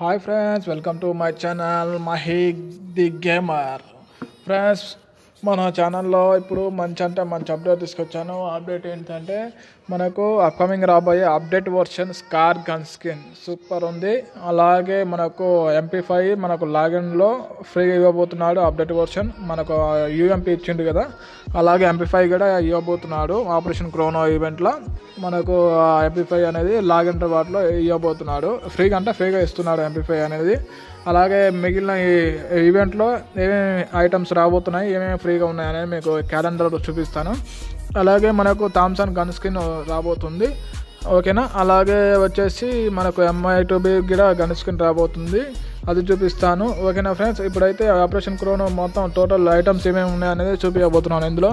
Hi friends, welcome to my channel Maheek the gamer. Friends, మన ఛానల్లో ఇప్పుడు మంచి అప్డేట్ తీసుకొచ్చాను. అప్డేట్ ఏంటంటే మనకు అప్కమింగ్ రాబోయే update version scar gun skin super ఉంది. అలాగే మనకు MP5 మనకు లాగిన్లో ఫ్రీగా ఇవ్వబోతున్నాడు. అప్డేట్ వర్షన్ మనకు UMP ఇచ్చిండు కదా, అలాగే MP5 కూడా ఇవ్వబోతున్నాడు. ఆపరేషన్ క్రోనో ఈవెంట్లో మనకు MP5 అనేది లాగిన్ వాటిలో ఇవ్వబోతున్నాడు. ఫ్రీగా ఇస్తున్నాడు MP5 అనేది. అలాగే మిగిలిన ఈ ఈవెంట్లో ఏమేమి ఐటమ్స్ రాబోతున్నాయి, ఏమేమి ఫ్రీగా ఉన్నాయి అనేది మీకు క్యాలెండర్ చూపిస్తాను. అలాగే మనకు థామ్సన్ గన్ స్కిన్ రాబోతుంది, ఓకేనా. అలాగే వచ్చేసి మనకు MI2B కూడా గన్ స్కిన్ రాబోతుంది, అది చూపిస్తాను, ఓకేనా ఫ్రెండ్స్. ఇప్పుడైతే ఆపరేషన్ క్రోనో మొత్తం టోటల్ ఐటమ్స్ ఏమేమి ఉన్నాయి అనేది చూపించబోతున్నాను ఇందులో,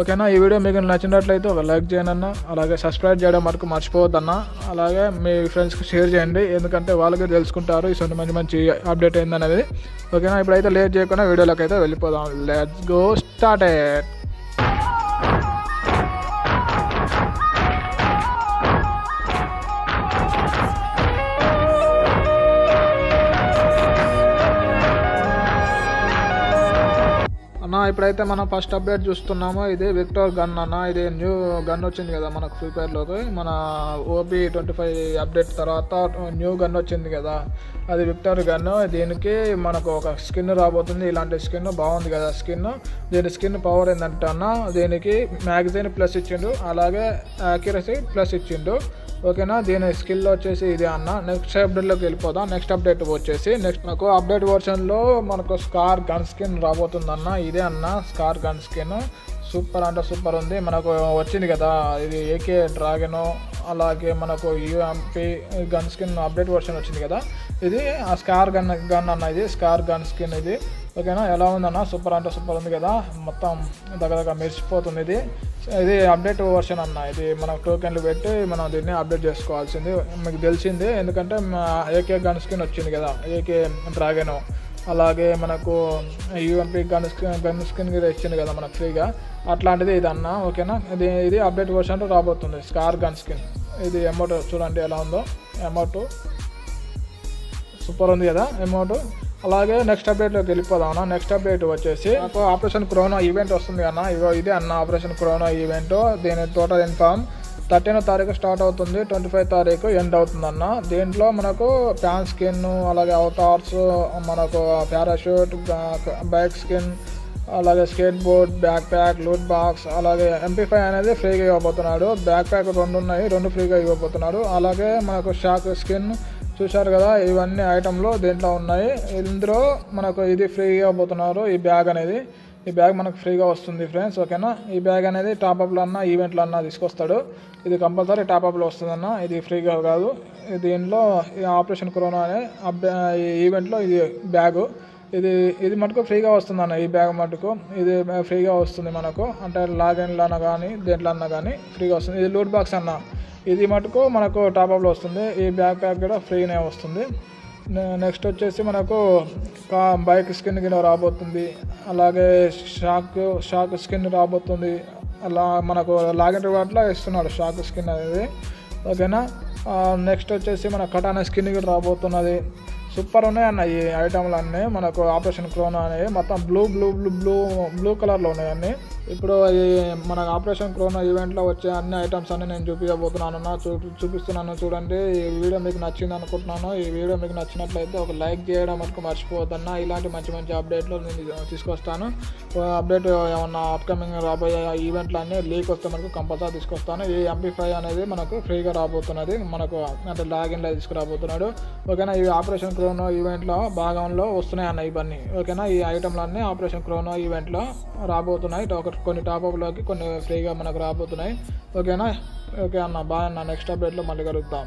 ఓకేనా. ఈ వీడియో మీకు నచ్చినట్లయితే ఒక లైక్ చేయండి అన్న, అలాగే సబ్స్క్రైబ్ చేయడం వరకు మర్చిపోవద్దన్న. అలాగే మీ ఫ్రెండ్స్కి షేర్ చేయండి, ఎందుకంటే వాళ్ళకి తెలుసుకుంటారు ఈ మంచి అప్డేట్ ఏందనేది, ఓకేనా. ఇప్పుడైతే లేట్ చేయకుండా వీడియోలోకి అయితే వెళ్ళిపోదాం. Let's go started. ఇప్పుడైతే మనం ఫస్ట్ అప్డేట్ చూస్తున్నాము. ఇది విక్టర్ గన్ అన్న. ఇది న్యూ గన్ వచ్చింది కదా మనకు ఫ్రీ ఫైర్లోకి. మన OB25 అప్డేట్ తర్వాత న్యూ గన్ వచ్చింది కదా, అది విక్టర్ గన్. దీనికి మనకు ఒక స్కిన్ రాబోతుంది. ఇలాంటి స్కిన్ బాగుంది కదా స్కిన్. దీని స్కిన్ పవర్ ఏంటంటే అన్న, దీనికి మ్యాగజైన్ ప్లస్ ఇచ్చిండు, అలాగే యాక్యురసీ ప్లస్ ఇచ్చిండు, ఓకేనా. దీని స్కిల్ వచ్చేసి ఇది అన్న. నెక్స్ట్ అప్డేట్లోకి వెళ్ళిపోదాం. నెక్స్ట్ అప్డేట్ వచ్చేసి మనకు అప్డేట్ వర్షన్లో మనకు స్కార్ గన్ స్కిన్ రాబోతుందన్న. ఇదే అన్న స్కార్ గన్ స్కిన్. సూపర్ అంటే సూపర్ ఉంది. మనకు వచ్చింది కదా ఇది AK డ్రాగన్, అలాగే మనకు UMP gun skin update version వచ్చింది కదా, ఇది ఆ స్కార్ గన్ అన్న. ఇది స్కార్ గన్ స్కిన్ ఇది, ఓకేనా. ఎలా ఉందన్న, సూపర్ అంటే సూపర్ ఉంది కదా, మొత్తం దగ్గర మెరిసిపోతుంది. ఇది అప్డేట్ వర్షన్ అన్న. ఇది మనకు టోకెన్లు పెట్టి మనం దీన్ని అప్డేట్ చేసుకోవాల్సింది, మీకు తెలిసింది. ఎందుకంటే AK గన్ స్కిన్ వచ్చింది కదా, AK డ్రాగన్, అలాగే మనకు UMP గన్ స్కిన్ కూడా ఇచ్చింది కదా మనకు ఫ్రీగా, అట్లాంటిది ఇది అన్న, ఓకేనా. ఇది అప్డేట్ వర్షన్లో రాబోతుంది స్కార్ గన్ స్కిన్. ఇది అమౌంట్ చూడండి ఎలా ఉందో, అమౌంట్ సూపర్ ఉంది కదా అమౌంట్. అలాగే నెక్స్ట్ అప్డేట్లోకి వెళ్ళిపోదాం అన్న. నెక్స్ట్ అప్డేట్ వచ్చేసి నాకు ఆపరేషన్ క్రోనో ఈవెంట్ వస్తుంది అన్న. ఇదే అన్న ఆపరేషన్ క్రోనో ఈవెంట్. దీని టోటల్ ఇన్ఫామ్ 13వ తారీఖు స్టార్ట్ అవుతుంది, 25వ తారీఖు ఎండ్ అవుతుంది అన్న. దీంట్లో మనకు ప్యాన్ స్కిన్, అలాగే అవతార్స్, మనకు పారాషూట్, బైక్ స్కిన్, అలాగే skateboard, backpack, loot box, అలాగే MP5 అనేది ఫ్రీగా ఇవ్వబోతున్నాడు. బ్యాక్ ప్యాక్ 2 ఉన్నాయి, 2 ఫ్రీగా ఇవ్వబోతున్నాడు. అలాగే మనకు షాక్ స్కిన్ చూశారు కదా, ఇవన్నీ ఐటమ్లు దీంట్లో ఉన్నాయి. ఇందులో మనకు ఇది ఫ్రీగా ఇవ్వబోతున్నారు. ఈ బ్యాగ్ అనేది, ఈ బ్యాగ్ మనకు ఫ్రీగా వస్తుంది ఫ్రెండ్స్, ఓకేనా. ఈ బ్యాగ్ అనేది టాప్అప్లో అన్న, ఈవెంట్లో అన్న తీసుకొస్తాడు. ఇది కంపల్సరీ టాప్అప్లో వస్తుందన్న, ఇది ఫ్రీగా కాదు. దీనిలో ఈ ఆపరేషన్ క్రోనో అనే ఈ ఈవెంట్లో ఇది బ్యాగు, ఇది మటుకు ఫ్రీగా వస్తుందన్న. ఈ బ్యాగ్ మటుకు ఇది ఫ్రీగా వస్తుంది మనకు, అంటే లాగిన్లో అన్న కానీ దేంట్లో అన్నా కానీ ఫ్రీగా వస్తుంది. ఇది లూట్ బాక్స్ అన్న, ఇది మటుకు మనకు టాప్అప్లో వస్తుంది. ఈ బ్యాక్ ప్యాక్ కూడా ఫ్రీనే వస్తుంది. నెక్స్ట్ వచ్చేసి మనకు బైక్ స్కిన్ కూడా రాబోతుంది, అలాగే షాక్ స్కిన్ రాబోతుంది. అలా మనకు లాగిన్ రివార్డ్లో ఇస్తున్నాడు షాక్ స్కిన్ అనేది, ఓకేనా. నెక్స్ట్ వచ్చేసి మన కటానా స్కిన్ కూడా రాబోతున్నది. సూపర్ ఉన్నాయన్న ఈ ఐటమ్లు అన్నీ. మనకు ఆపరేషన్ క్రోనో అనేవి మొత్తం బ్లూ కలర్లో ఉన్నాయన్నీ. ఇప్పుడు ఈ మన ఆపరేషన్ క్రోనో ఈవెంట్లో వచ్చే అన్ని ఐటమ్స్ అన్నీ నేను చూపిస్తున్నాను చూడండి. ఈ వీడియో మీకు నచ్చింది అనుకుంటున్నాను. ఈ వీడియో మీకు నచ్చినట్లయితే ఒక లైక్ చేయడం వరకు మర్చిపోవద్దన్న. ఇలాంటి మంచి అప్డేట్లు నేను తీసుకొస్తాను. అప్డేట్ ఏమన్నా అప్కమింగ్ రాబోయే ఈవెంట్లు అన్నీ లీక్ వస్తే మనకు కంపల్సరీ తీసుకొస్తాను. ఈ MP5 అనేది మనకు ఫ్రీగా రాబోతున్నది, మనకు అంటే లాగిన్లో తీసుకురాబోతున్నాడు, ఓకేనా. ఈ ఆపరేషన్ క్రోనో ఈవెంట్లో భాగంలో వస్తున్నాయి అన్న ఇవన్నీ, ఓకేనా. ఈ ఐటమ్లన్నీ ఆపరేషన్ క్రోనో ఈవెంట్లో రాబోతున్నాయి. కొన్ని టాప్అప్లోకి కొన్ని ఫ్రీగా మనకు రాబోతున్నాయి, ఓకేనా. ఓకే అన్న, బాయ్ అన్న. నెక్స్ట్ అప్డేట్లో మళ్ళీ కలుద్దాం.